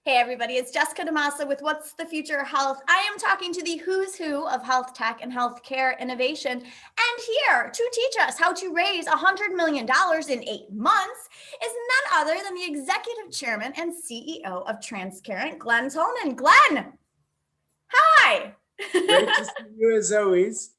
Hey everybody, it's Jessica DeMassa with What's the Future of Health. I am talking to the who's who of health tech and healthcare innovation. And here to teach us how to raise $100 million in 8 months is none other than the executive chairman and CEO of Transcarent, Glen Tullman. Glen, hi. Great to see you as always.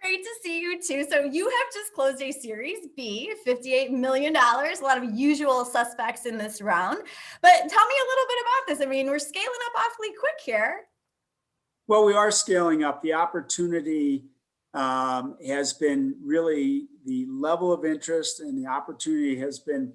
Great to see you too. So you have just closed a Series B, $58 million, a lot of usual suspects in this round. But tell me a little bit about this. I mean, we're scaling up awfully quick here. Well, we are scaling up. The opportunity has been really the level of interest, and the opportunity has been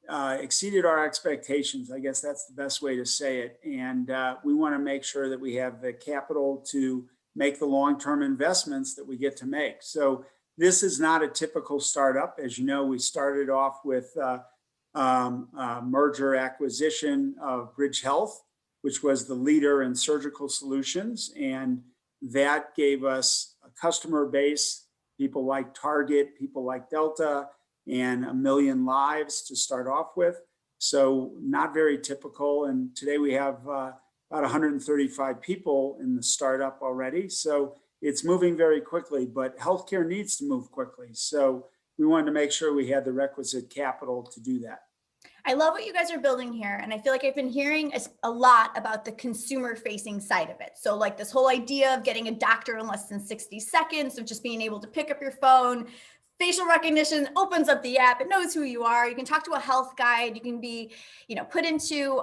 exceeded our expectations. I guess that's the best way to say it. And we want to make sure that we have the capital to make the long-term investments that we get to make. So this is not a typical startup. As you know, we started off with merger acquisition of Bridge Health, which was the leader in surgical solutions. And that gave us a customer base, people like Target, people like Delta, and 1 million lives to start off with. So not very typical. And today we have about 135 people in the startup already. So it's moving very quickly, but healthcare needs to move quickly. So we wanted to make sure we had the requisite capital to do that. I love what you guys are building here. And I feel like I've been hearing a lot about the consumer facing side of it. So like this whole idea of getting a doctor in less than 60 seconds, of just being able to pick up your phone, facial recognition opens up the app. It knows who you are. You can talk to a health guide. You can be, put into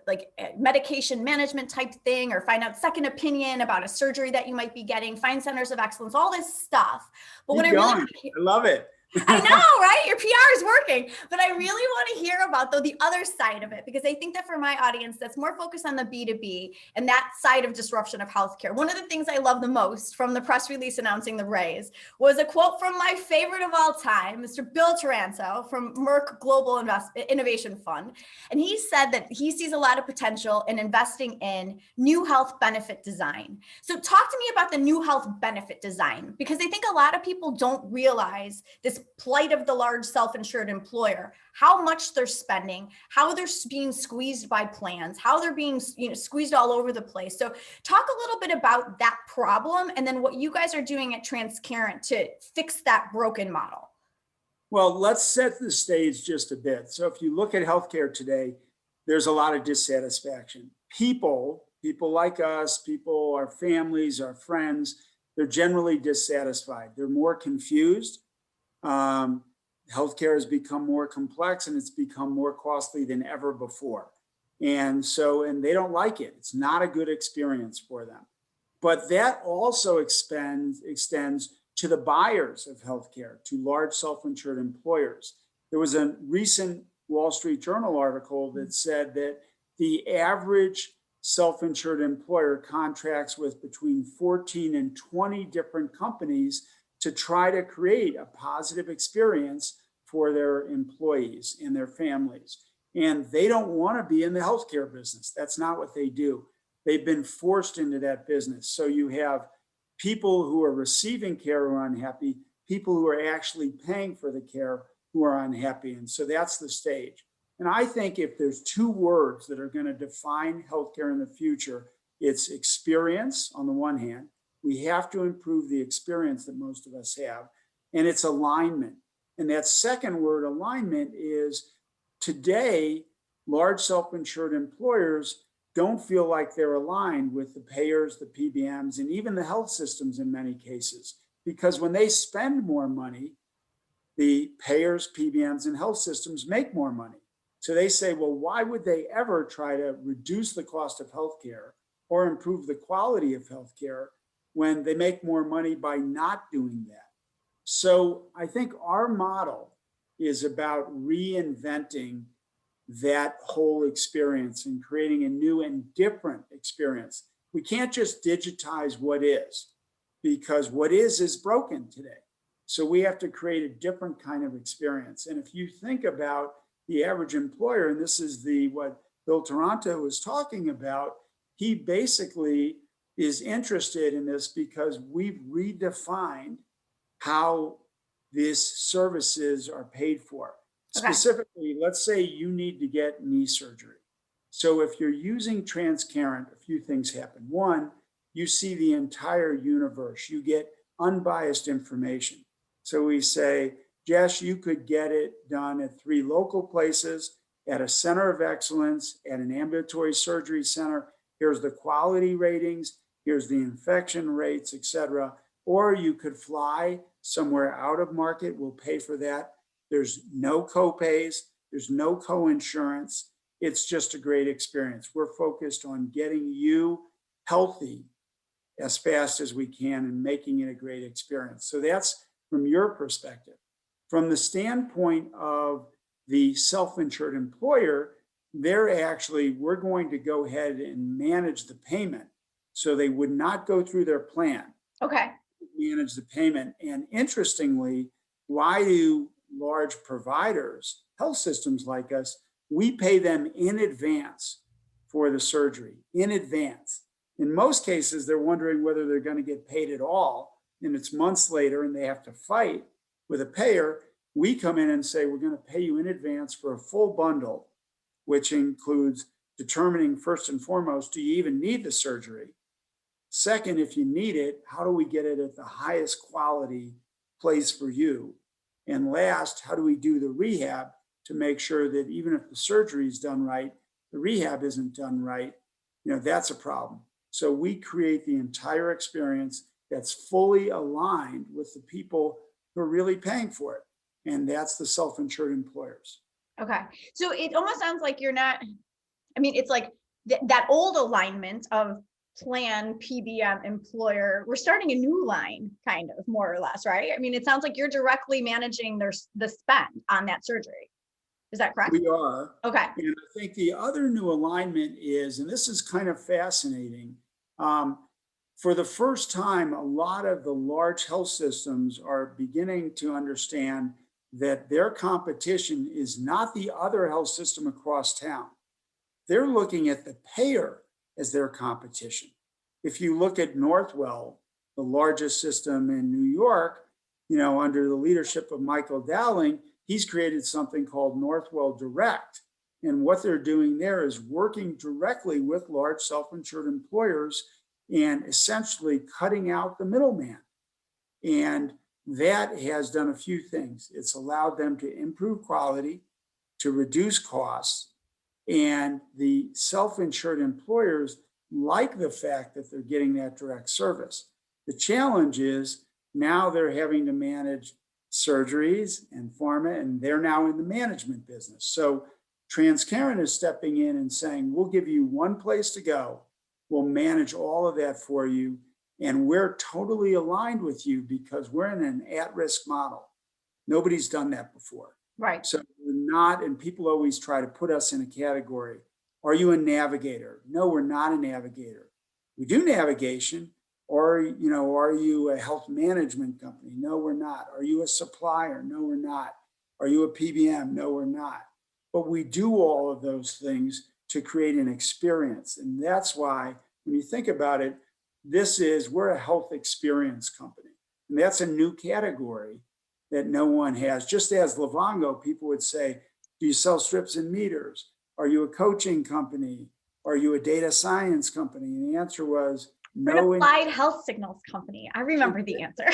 like a medication management type thing, or find out second opinion about a surgery that you might be getting, find centers of excellence, all this stuff. But I love it. I know, right? Your PR is working. But I really want to hear about, though, the other side of it, because I think that for my audience that's more focused on the B2B and that side of disruption of healthcare, one of the things I love the most from the press release announcing the raise was a quote from my favorite of all time, Mr. Bill Taranto from Merck Global Innovation Fund. And he said that he sees a lot of potential in investing in new health benefit design. So talk to me about the new health benefit design, because I think a lot of people don't realize this plight of the large self-insured employer, how much they're spending, how they're being squeezed by plans, how they're being squeezed all over the place. So talk a little bit about that problem, and then what you guys are doing at Transcarent to fix that broken model. Well, let's set the stage just a bit. So if you look at healthcare today, there's a lot of dissatisfaction. People like us, our families, our friends, they're generally dissatisfied. They're more confused. Healthcare has become more complex, and it's become more costly than ever before. And they don't like it. It's not a good experience for them. But that also extends to the buyers of healthcare, to large self-insured employers. There was a recent Wall Street Journal article that said that the average self-insured employer contracts with between 14 and 20 different companies to try to create a positive experience for their employees and their families. And they don't want to be in the healthcare business. That's not what they do. They've been forced into that business. So you have people who are receiving care who are unhappy, people who are actually paying for the care who are unhappy. And so that's the stage. And I think if there's 2 words that are going to define healthcare in the future, it's experience on the one hand. We have to improve the experience that most of us have, and it's alignment. And that second word, alignment, is today, large self-insured employers don't feel like they're aligned with the payers, the PBMs, and even the health systems in many cases. Because when they spend more money, the payers, PBMs, and health systems make more money. So they say, well, why would they ever try to reduce the cost of healthcare or improve the quality of healthcare when they make more money by not doing that? So I think our model is about reinventing that whole experience and creating a new and different experience. We can't just digitize what is, because what is broken today. So we have to create a different kind of experience. And if you think about the average employer, and this is what Bill Taranto was talking about, he basically is interested in this because we've redefined how these services are paid for. Okay. Specifically, let's say you need to get knee surgery. So if you're using Transcarent, a few things happen. One, you see the entire universe. You get unbiased information. So we say, Jess, you could get it done at 3 local places, at a center of excellence, at an ambulatory surgery center. Here's the quality ratings, here's the infection rates, et cetera. Or you could fly somewhere out of market, we'll pay for that. There's no copays, there's no co-insurance. It's just a great experience. We're focused on getting you healthy as fast as we can and making it a great experience. So that's from your perspective. From the standpoint of the self-insured employer, we're going to go ahead and manage the payment. So they would not go through their plan. Okay. Manage the payment. And interestingly, why do large providers, health systems like us, we pay them in advance for the surgery, in advance. In most cases, they're wondering whether they're going to get paid at all, and it's months later and they have to fight with a payer. We come in and say, we're going to pay you in advance for a full bundle, which includes determining first and foremost, do you even need the surgery? Second, if you need it, how do we get it at the highest quality place for you? And last, how do we do the rehab to make sure that even if the surgery is done right, the rehab isn't done right? That's a problem. So we create the entire experience that's fully aligned with the people who are really paying for it. And that's the self-insured employers. Okay. So it almost sounds like you're not, it's like that old alignment of plan, PBM, employer. We're starting a new line, kind of, more or less, right? It sounds like you're directly managing the spend on that surgery. Is that correct? We are. Okay. And I think the other new alignment is, and this is kind of fascinating, for the first time, a lot of the large health systems are beginning to understand that their competition is not the other health system across town. They're looking at the payer as their competition. If you look at Northwell, the largest system in New York, under the leadership of Michael Dowling, he's created something called Northwell Direct. And what they're doing there is working directly with large self-insured employers and essentially cutting out the middleman. And that has done a few things. It's allowed them to improve quality, to reduce costs, and the self-insured employers like the fact that they're getting that direct service. The challenge is now they're having to manage surgeries and pharma, and they're now in the management business. So Transcarent is stepping in and saying, we'll give you one place to go. We'll manage all of that for you. And we're totally aligned with you because we're in an at-risk model. Nobody's done that before. Right. So we're not, and people always try to put us in a category. Are you a navigator? No, we're not a navigator. We do navigation. Or, are you a health management company? No, we're not. Are you a supplier? No, we're not. Are you a PBM? No, we're not. But we do all of those things to create an experience. And that's why, when you think about it, we're a health experience company. And that's a new category that no one has. Just as Livongo, people would say, do you sell strips and meters? Are you a coaching company? Are you a data science company? And the answer was no. An applied health signals company. I remember the answer.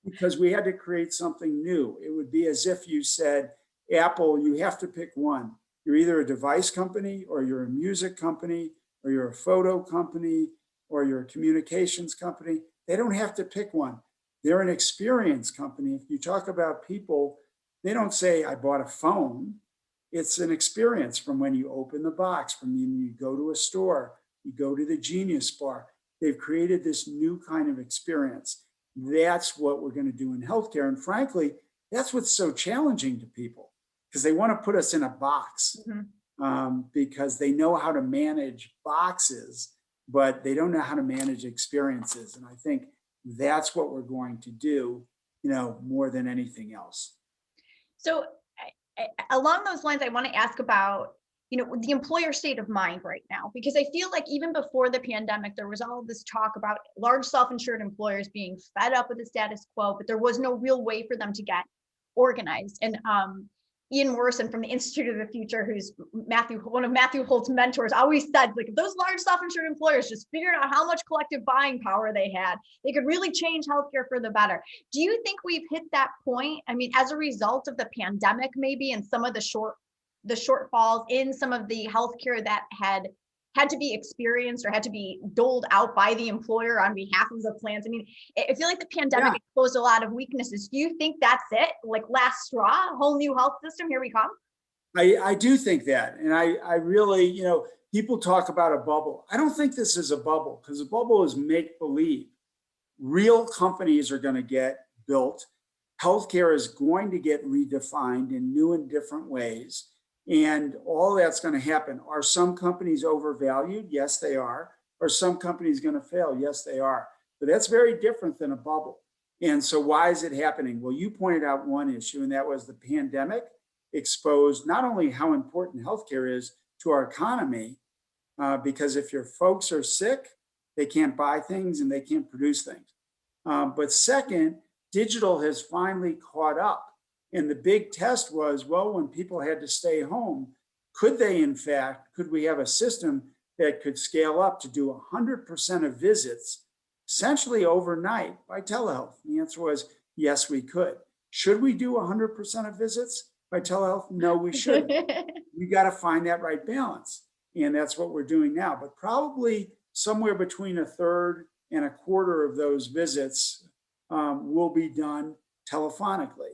Because we had to create something new. It would be as if you said, Apple, you have to pick one. You're either a device company, or you're a music company, or you're a photo company, or you're a communications company. They don't have to pick one. They're an experience company. If you talk about people, they don't say, I bought a phone. It's an experience from when you open the box, from when you go to a store, you go to the Genius Bar. They've created this new kind of experience. That's what we're going to do in healthcare. And frankly, that's what's so challenging to people, because they want to put us in a box, because they know how to manage boxes, but they don't know how to manage experiences. And I think that's what we're going to do, more than anything else. So along those lines, I want to ask about, the employer state of mind right now, because I feel like even before the pandemic, there was all of this talk about large self-insured employers being fed up with the status quo, but there was no real way for them to get organized. And, Ian Morrison from the Institute of the Future, who's one of Matthew Holt's mentors, always said, like, if those large self-insured employers just figured out how much collective buying power they had, they could really change healthcare for the better. Do you think we've hit that point? I mean, as a result of the pandemic, maybe, and some of the shortfalls in some of the healthcare that had to be experienced or had to be doled out by the employer on behalf of the plans. I mean, I feel like the pandemic exposed a lot of weaknesses. Do you think that's it? Like last straw, whole new health system, here we come? I do think that. And I really, people talk about a bubble. I don't think this is a bubble, because a bubble is make believe. Real companies are going to get built. Healthcare is going to get redefined in new and different ways. And all that's going to happen. Are some companies overvalued? Yes, they are. Are some companies going to fail? Yes, they are. But that's very different than a bubble. And so why is it happening? Well, you pointed out one issue, and that was the pandemic exposed not only how important healthcare is to our economy, because if your folks are sick, they can't buy things and they can't produce things. But second, digital has finally caught up. And the big test was, well, when people had to stay home, could we have a system that could scale up to do 100% of visits essentially overnight by telehealth? The answer was, yes, we could. Should we do 100% of visits by telehealth? No, we shouldn't. We got to find that right balance. And that's what we're doing now. But probably somewhere between a third and a quarter of those visits will be done telephonically.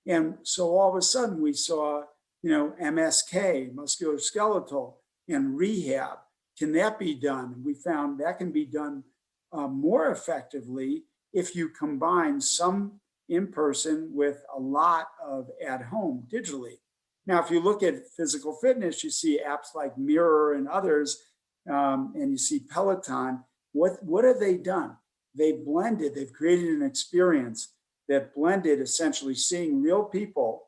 And so all of a sudden we saw, MSK, musculoskeletal, and rehab. Can that be done? And we found that can be done more effectively if you combine some in-person with a lot of at-home digitally. Now, if you look at physical fitness, you see apps like Mirror and others, and you see Peloton. What have they done? They've created an experience that blended essentially seeing real people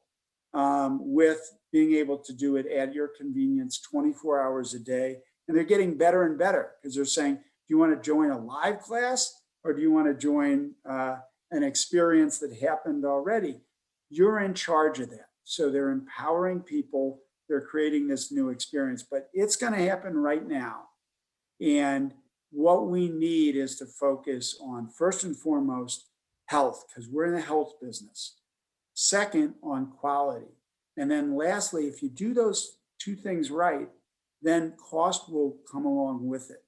with being able to do it at your convenience 24 hours a day. And they're getting better and better, because they're saying, do you want to join a live class, or do you want to join an experience that happened already? You're in charge of that. So they're empowering people. They're creating this new experience, but it's going to happen right now. And what we need is to focus on, first and foremost, health, because we're in the health business. Second, on quality. And then lastly, if you do those two things right, then cost will come along with it.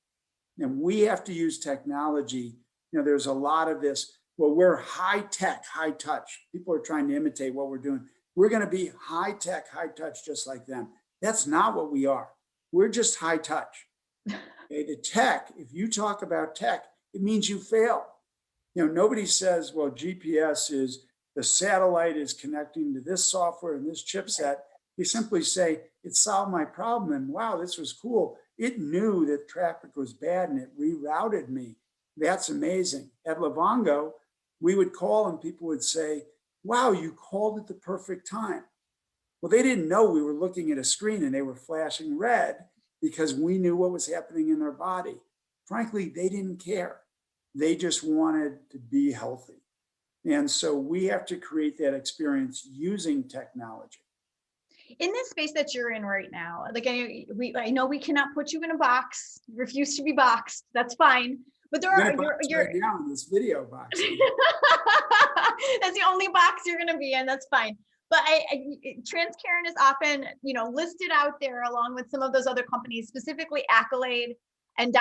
And we have to use technology. There's a lot of this, well, we're high tech, high touch. People are trying to imitate what we're doing. We're going to be high tech, high touch, just like them. That's not what we are. We're just high touch. Okay, the tech, if you talk about tech, it means you fail. Nobody says, well, GPS is the satellite is connecting to this software and this chipset. You simply say, it solved my problem. And wow, this was cool. It knew that traffic was bad and it rerouted me. That's amazing. At Livongo, we would call and people would say, wow, you called at the perfect time. Well, they didn't know we were looking at a screen and they were flashing red because we knew what was happening in their body. Frankly, they didn't care. They just wanted to be healthy. And so we have to create that experience using technology. In this space that you're in right now, like I know we cannot put you in a box, refuse to be boxed. That's fine. But there are you're right now in this video box. That's the only box you're going to be in. That's fine. But Transcarent is often, listed out there along with some of those other companies, specifically Accolade and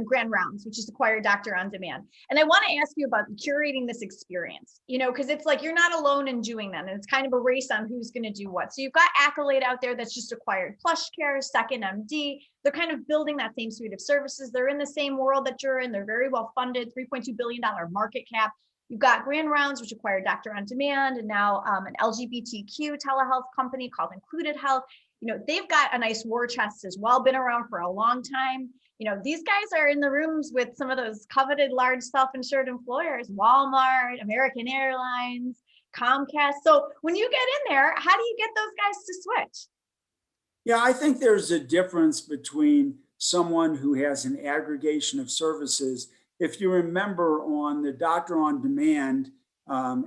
Grand Rounds, which is acquired Doctor on Demand. And I want to ask you about curating this experience, because it's like you're not alone in doing that. And it's kind of a race on who's going to do what. So you've got Accolade out there that's just acquired PlushCare, 2nd.MD. They're kind of building that same suite of services. They're in the same world that you're in. They're very well funded, $3.2 billion market cap. You've got Grand Rounds, which acquired Doctor on Demand, and now an LGBTQ telehealth company called Included Health. They've got a nice war chest as well, been around for a long time. These guys are in the rooms with some of those coveted large self-insured employers, Walmart, American Airlines, Comcast. So when you get in there, how do you get those guys to switch? Yeah, I think there's a difference between someone who has an aggregation of services. If you remember on the Doctor on Demand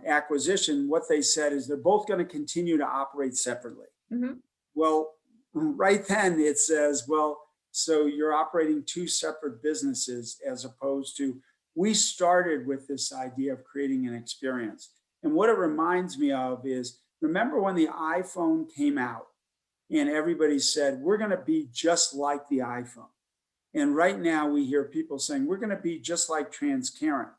acquisition, what they said is they're both going to continue to operate separately. Mhm. Well, right then it says, well, so you're operating two separate businesses as opposed to, we started with this idea of creating an experience. And what it reminds me of is, remember when the iPhone came out and everybody said, we're going to be just like the iPhone. And right now we hear people saying, we're going to be just like Transcarent.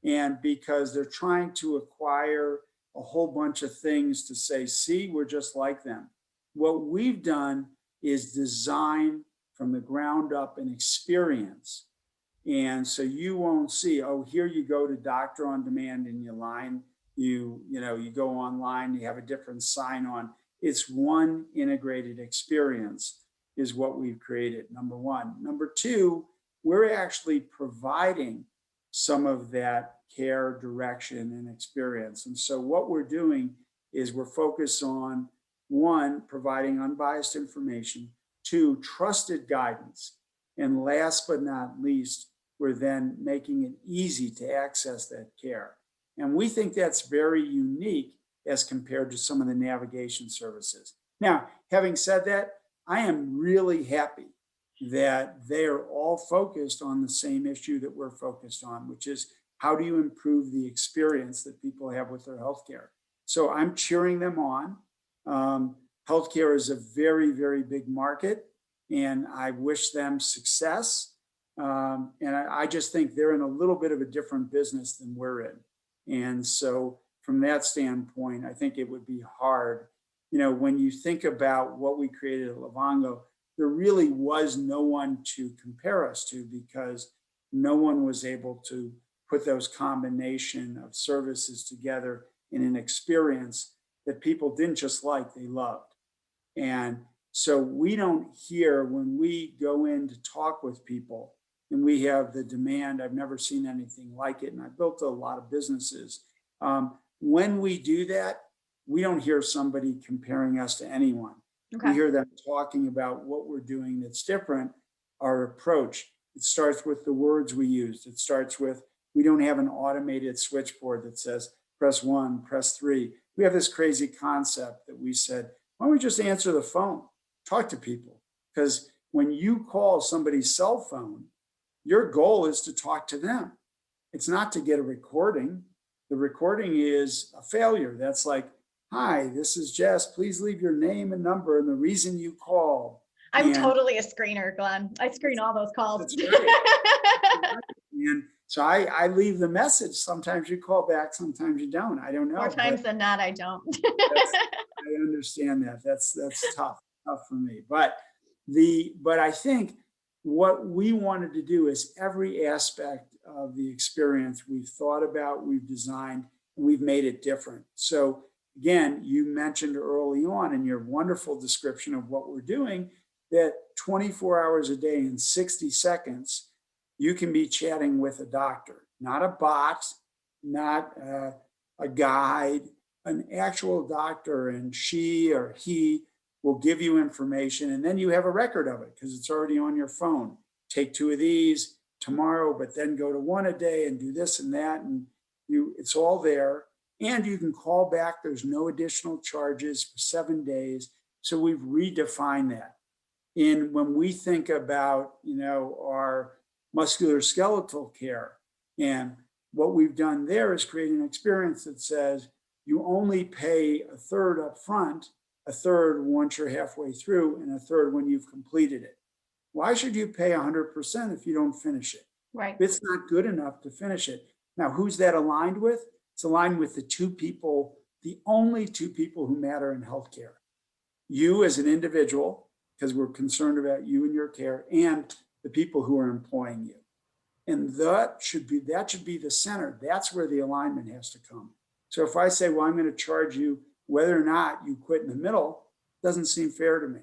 And because they're trying to acquire a whole bunch of things to say, see, we're just like them. What we've done is design from the ground up an experience. And so you won't see, oh, here you go to Doctor on Demand and you line, you go online, you have a different sign on. It's one integrated experience is what we've created, number one. Number two, we're actually providing some of that care, direction, and experience. And so what we're doing is we're focused on, one, providing unbiased information, two, trusted guidance, and last but not least, we're then making it easy to access that care. And we think that's very unique as compared to some of the navigation services. Now, having said that, I am really happy that they are all focused on the same issue that we're focused on, which is how do you improve the experience that people have with their healthcare? So I'm cheering them on. Healthcare is a very, very big market, and I wish them success. And I just think they're in a little bit of a different business than we're in. And so from that standpoint, I think it would be hard. When you think about what we created at Livongo, there really was no one to compare us to because no one was able to put those combination of services together in an experience that people didn't just like, they loved. And so we don't hear when we go in to talk with people and we have the demand. I've never seen anything like it. And I built a lot of businesses. When we do that, we don't hear somebody comparing us to anyone. Okay. We hear them talking about what we're doing that's different, our approach. It starts with the words we used. It starts with, we don't have an automated switchboard that says, press 1, press 3. We have this crazy concept that we said, why don't we just answer the phone, talk to people? Because when you call somebody's cell phone, your goal is to talk to them. It's not to get a recording. The recording is a failure. That's like, hi, this is Jess. Please leave your name and number and the reason you called. I'm totally a screener, Glenn. I screen all those calls. That's right. And so I leave the message. Sometimes you call back, sometimes you don't. I don't know. More times than not, I don't. I understand that. That's tough for me. But I think what we wanted to do is every aspect of the experience we've thought about, we've designed, and we've made it different. So again, you mentioned early on in your wonderful description of what we're doing that 24 hours a day in 60 seconds, you can be chatting with a doctor, not a bot, not a guide, an actual doctor, and she or he will give you information, and then you have a record of it because it's already on your phone. Take 2 of these tomorrow, but then go to 1 a day and do this and that, and it's all there. And you can call back. There's no additional charges for 7 days. So we've redefined that. And when we think about, our musculoskeletal care, and what we've done there is create an experience that says you only pay a third up front, a third once you're halfway through, and a third when you've completed it. Why should you pay 100% if you don't finish it? Right. It's not good enough to finish it. Now, who's that aligned with? It's aligned with the only 2 people who matter in healthcare. You as an individual, because we're concerned about you and your care, and the people who are employing you. And that should be the center. That's where the alignment has to come. So if I say, well, I'm going to charge you whether or not you quit in the middle, doesn't seem fair to me.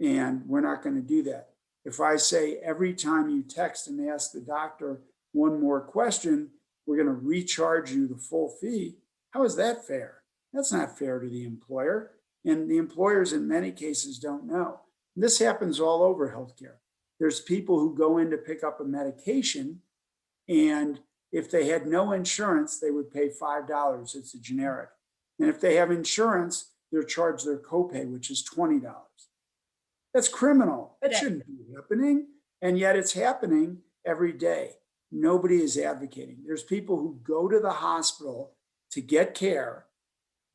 And we're not going to do that. If I say every time you text and ask the doctor one more question, we're going to recharge you the full fee, how is that fair? That's not fair to the employer. And the employers in many cases don't know. This happens all over healthcare. There's people who go in to pick up a medication, and if they had no insurance, they would pay $5. It's a generic. And if they have insurance, they're charged their copay, which is $20. That's criminal. That shouldn't be happening. And yet it's happening every day. Nobody is advocating. There's people who go to the hospital to get care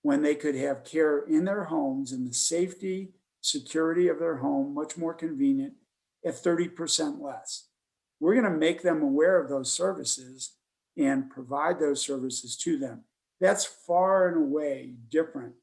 when they could have care in their homes in the safety, security of their home, much more convenient, at 30% less. We're going to make them aware of those services and provide those services to them. That's far and away different.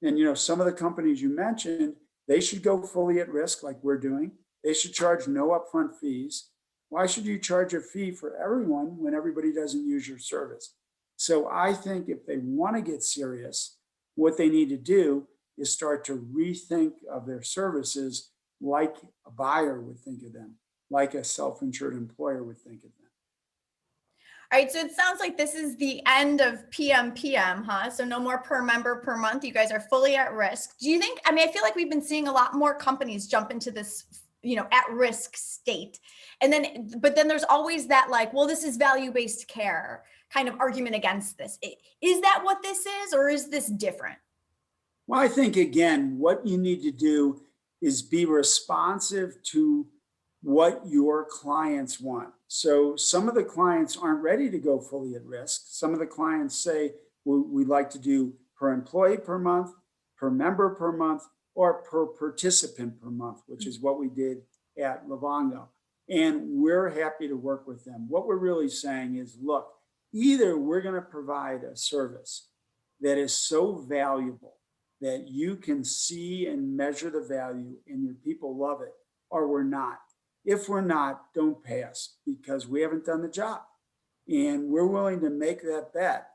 And, some of the companies you mentioned, they should go fully at risk like we're doing. They should charge no upfront fees. Why should you charge a fee for everyone when everybody doesn't use your service? So I think if they want to get serious, what they need to do is start to rethink of their services like a buyer would think of them, like a self-insured employer would think of them. All right, so it sounds like this is the end of PMPM, huh? So no more per member per month. You guys are fully at risk. Do you think, I feel like we've been seeing a lot more companies jump into this, at risk state. But then there's always that well, this is value-based care kind of argument against this. Is that what this is, or is this different? Well, I think, again, what you need to do is be responsive to what your clients want. So some of the clients aren't ready to go fully at risk. Some of the clients say, well, we'd like to do per employee per month, per member per month, or per participant per month, which is what we did at Livongo. And we're happy to work with them. What we're really saying is, look, either we're going to provide a service that is so valuable that you can see and measure the value and your people love it, or we're not. If we're not, don't pay us because we haven't done the job. And we're willing to make that bet.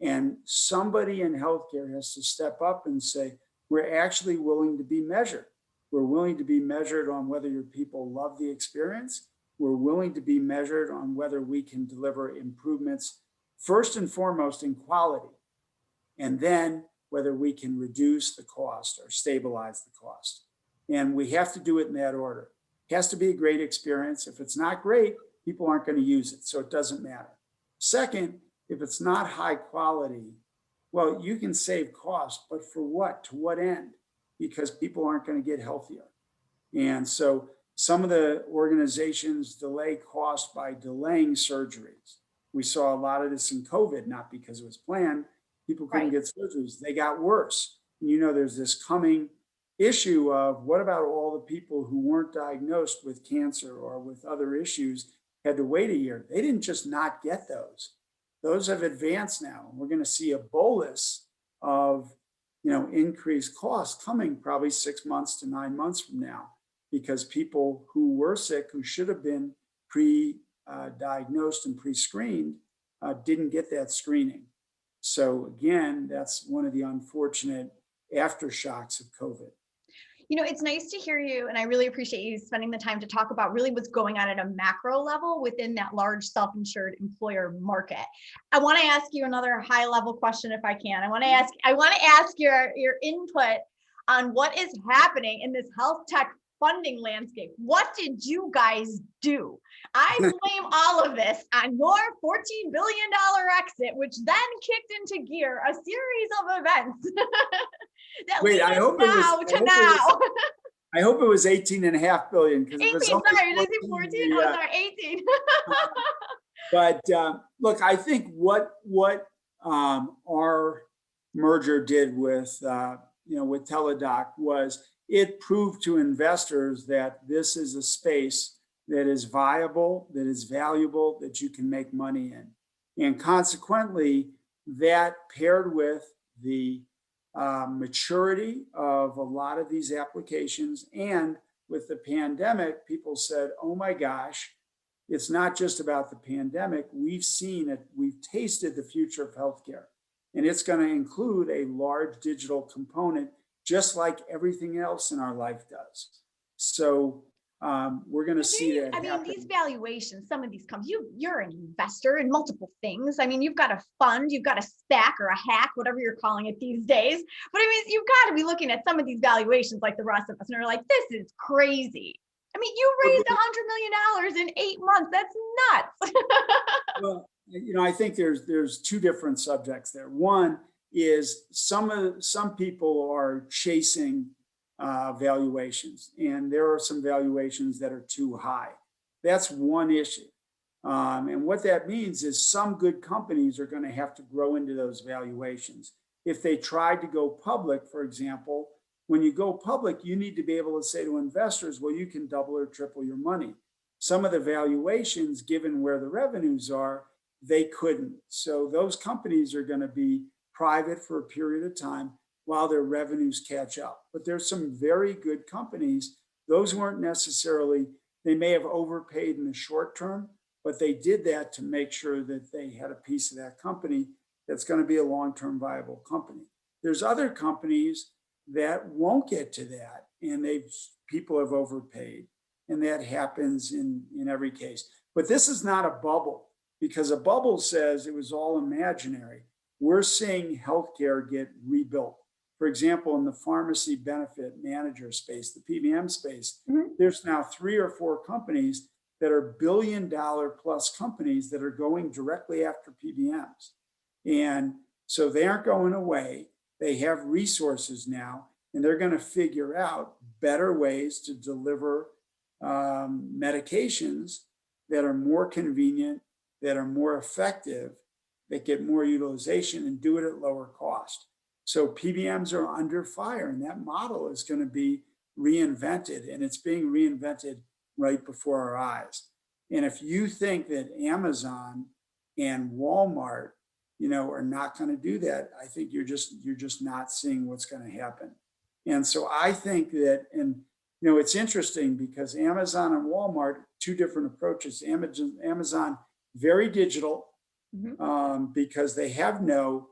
And somebody in healthcare has to step up and say, we're actually willing to be measured. We're willing to be measured on whether your people love the experience. We're willing to be measured on whether we can deliver improvements, first and foremost in quality, and then whether we can reduce the cost or stabilize the cost. And we have to do it in that order. It has to be a great experience. If it's not great, people aren't going to use it, so it doesn't matter. Second, if it's not high quality, well, you can save cost, but for what? To what end? Because people aren't going to get healthier. And so some of the organizations delay cost by delaying surgeries. We saw a lot of this in COVID, not because it was planned. People couldn't get surgeries. They got worse. And there's this coming issue of what about all the people who weren't diagnosed with cancer or with other issues, had to wait a year? They didn't just not get those. Those have advanced now. We're going to see a bolus of increased costs coming probably 6 months to 9 months from now, because people who were sick, who should have been pre-diagnosed and pre-screened, didn't get that screening. So again, that's one of the unfortunate aftershocks of COVID. It's nice to hear you, and I really appreciate you spending the time to talk about really what's going on at a macro level within that large self-insured employer market. I want to ask you another high-level question, if I can. I want to ask your input on what is happening in this health tech funding landscape. What did you guys do? I blame all of this on your $14 billion exit, which then kicked into gear a series of events that lead us now. I hope it was 18.5 billion. 18, sorry, did I say 14? Oh, sorry, 18. But look, I think what our merger did with with Teladoc was it proved to investors that this is a space that is viable, that is valuable, that you can make money in. And consequently, that paired with the maturity of a lot of these applications, and with the pandemic, people said, oh my gosh, it's not just about the pandemic. We've seen it, we've tasted the future of healthcare, and it's going to include a large digital component, just like everything else in our life does. So we're going to see that happen. These valuations, some of these companies, you're an investor in multiple things. You've got a fund, you've got a SPAC or a hack, whatever you're calling it these days. But you've got to be looking at some of these valuations like the rest of us, and are like, this is crazy. You raised $100 million in 8 months. That's nuts. Well, I think there's two different subjects there. One is some people are chasing valuations, and there are some valuations that are too high. That's one issue. And what that means is some good companies are going to have to grow into those valuations. If they tried to go public, for example, when you go public, you need to be able to say to investors, well, you can double or triple your money. Some of the valuations, given where the revenues are, they couldn't. So those companies are going to be private for a period of time while their revenues catch up. But there's some very good companies. Those weren't necessarily, they may have overpaid in the short term, but they did that to make sure that they had a piece of that company that's going to be a long-term viable company. There's other companies that won't get to that, and people have overpaid, and that happens in every case. But this is not a bubble, because a bubble says it was all imaginary. We're seeing healthcare get rebuilt. For example, in the pharmacy benefit manager space, the PBM space, there's now 3 or 4 companies that are billion-dollar plus companies that are going directly after PBMs. And so they aren't going away. They have resources now, and they're going to figure out better ways to deliver medications that are more convenient, that are more effective, that get more utilization, and do it at lower cost. So PBMs are under fire, and that model is going to be reinvented, and it's being reinvented right before our eyes. And if you think that Amazon and Walmart, are not going to do that, I think you're just not seeing what's going to happen. And so I think that, and it's interesting because Amazon and Walmart, 2 different approaches. Amazon very digital, because they have no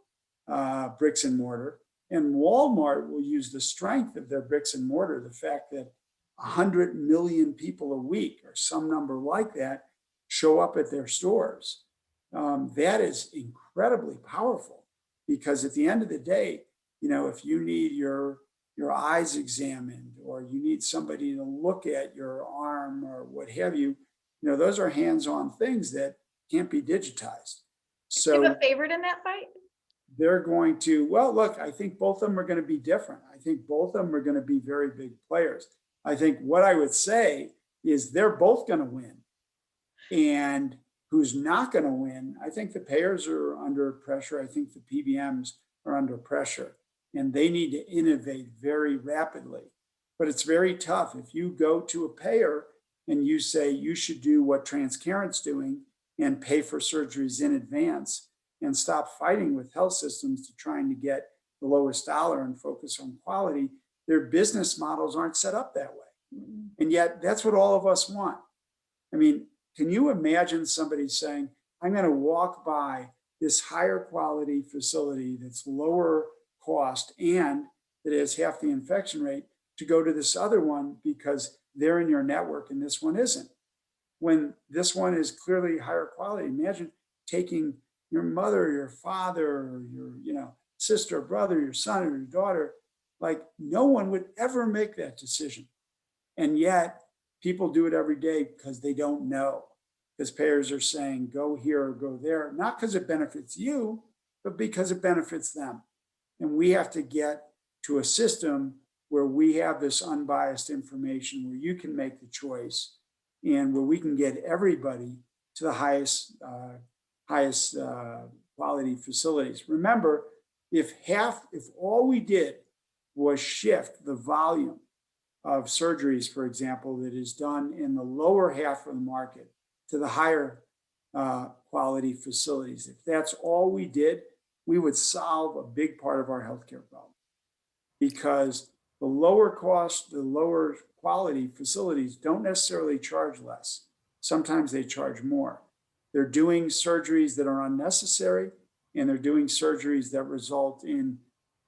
bricks and mortar, and Walmart will use the strength of their bricks and mortar, the fact that 100 million people a week or some number like that show up at their stores. That is incredibly powerful, because at the end of the day, if you need your eyes examined, or you need somebody to look at your arm or what have you, those are hands-on things that can't be digitized. So do you have a favorite in that fight? They're going to, well, look, I think both of them are going to be different. I think both of them are going to be very big players. I think what I would say is they're both going to win. And who's not going to win? I think the payers are under pressure. I think the PBMs are under pressure, and they need to innovate very rapidly. But it's very tough. If you go to a payer and you say you should do what Transcarent's doing and pay for surgeries in advance, and stop fighting with health systems to trying to get the lowest dollar and focus on quality, their business models aren't set up that way. And yet that's what all of us want. I mean, can you imagine somebody saying, I'm going to walk by this higher quality facility that's lower cost and that has half the infection rate, to go to this other one because they're in your network and this one isn't? When this one is clearly higher quality. Imagine taking your mother, your father, or your sister, brother, your son, or your daughter. Like, no one would ever make that decision. And yet people do it every day because they don't know. Because payers are saying, go here or go there, not because it benefits you, but because it benefits them. And we have to get to a system where we have this unbiased information, where you can make the choice, and where we can get everybody to the highest quality facilities. Remember, if all we did was shift the volume of surgeries, for example, that is done in the lower half of the market to the higher quality facilities, if that's all we did, we would solve a big part of our healthcare problem. Because the lower cost, the lower quality facilities don't necessarily charge less. Sometimes they charge more. They're doing surgeries that are unnecessary, and they're doing surgeries that result in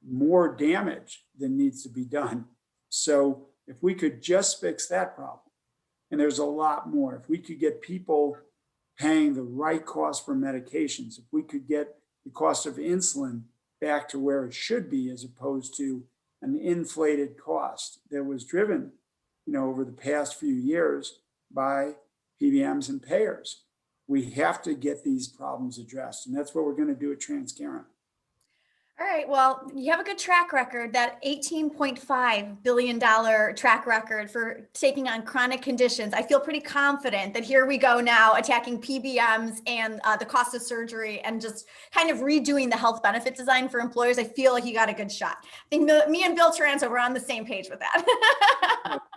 more damage than needs to be done. So if we could just fix that problem, and there's a lot more, if we could get people paying the right cost for medications, if we could get the cost of insulin back to where it should be, as opposed to an inflated cost that was driven, over the past few years by PBMs and payers. We have to get these problems addressed, and that's what we're going to do at Transcarent. All right. Well, you have a good track record, that $18.5 billion track record for taking on chronic conditions. I feel pretty confident that here we go now attacking PBMs and the cost of surgery and just kind of redoing the health benefit design for employers. I feel like you got a good shot. I think me and Bill Taranto were on the same page with that.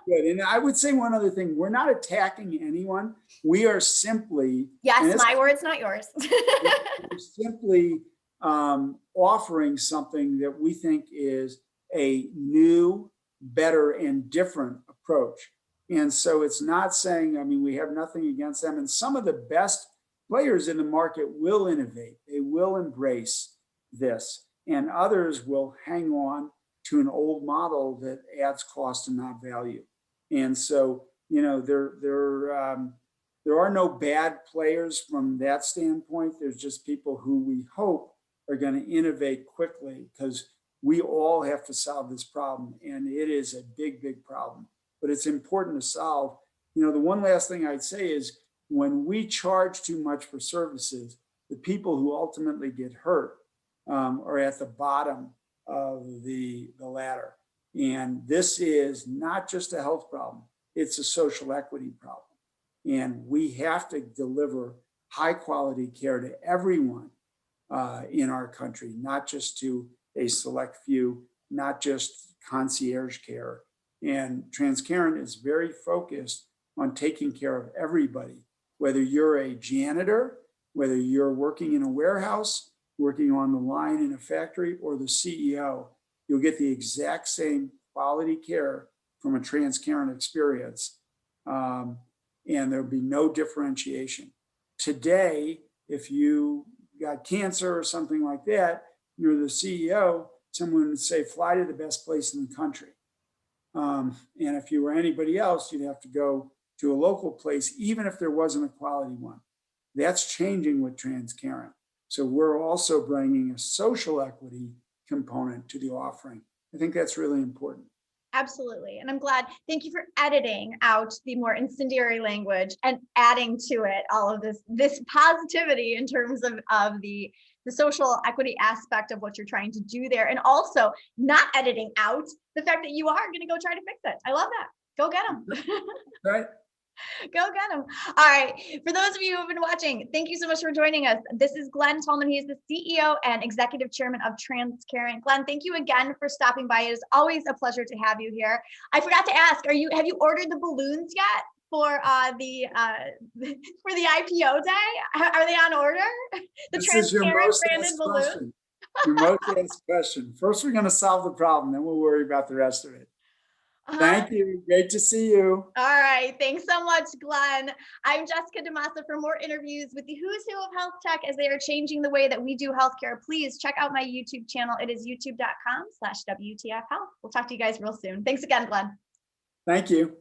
Good. And I would say one other thing, we're not attacking anyone. We are simply, Yes, my words, not yours. we're simply offering something that we think is a new, better, and different approach. And so it's not saying, I mean, we have nothing against them. And some of the best players in the market will innovate. They will embrace this. And others will hang on to an old model that adds cost and not value. And so, you know, there are no bad players from that standpoint. There's just people who we hope are going to innovate quickly, because we all have to solve this problem. And it is a big, big problem, but it's important to solve. You know, the one last thing I'd say is when we charge too much for services, the people who ultimately get hurt are at the bottom of the ladder. And this is not just a health problem, it's a social equity problem. And we have to deliver high quality care to everyone in our country, not just to a select few, not just concierge care. And Transcarent is very focused on taking care of everybody, whether you're a janitor, whether you're working in a warehouse, working on the line in a factory, or the CEO. You'll get the exact same quality care from a Transcarent experience, and there'll be no differentiation. Today, if you got cancer or something like that, you're the CEO, someone would say, fly to the best place in the country. And if you were anybody else, you'd have to go to a local place, even if there wasn't a quality one. That's changing with Transcarent. So we're also bringing a social equity component to the offering. I think that's really important. Absolutely. And I'm glad. Thank you for editing out the more incendiary language and adding to it all of this positivity in terms of the social equity aspect of what you're trying to do there. And also not editing out the fact that you are going to go try to fix it. I love that. Go get them. Right. Go get them. All right. For those of you who have been watching, thank you so much for joining us. This is Glen Tullman. He is the CEO and Executive Chairman of Transcarent. Glen, thank you again for stopping by. It is always a pleasure to have you here. I forgot to ask, have you ordered the balloons yet for the IPO day? Are they on order? The This is your Transcarent most branded asked balloons? question. Your most asked question. First, we're going to solve the problem, then we'll worry about the rest of it. Thank you. Great to see you. All right. Thanks so much, Glen. I'm Jessica DeMassa. For more interviews with the who's who of health tech as they are changing the way that we do healthcare, please check out my YouTube channel. It is youtube.com/WTF Health. We'll talk to you guys real soon. Thanks again, Glen. Thank you.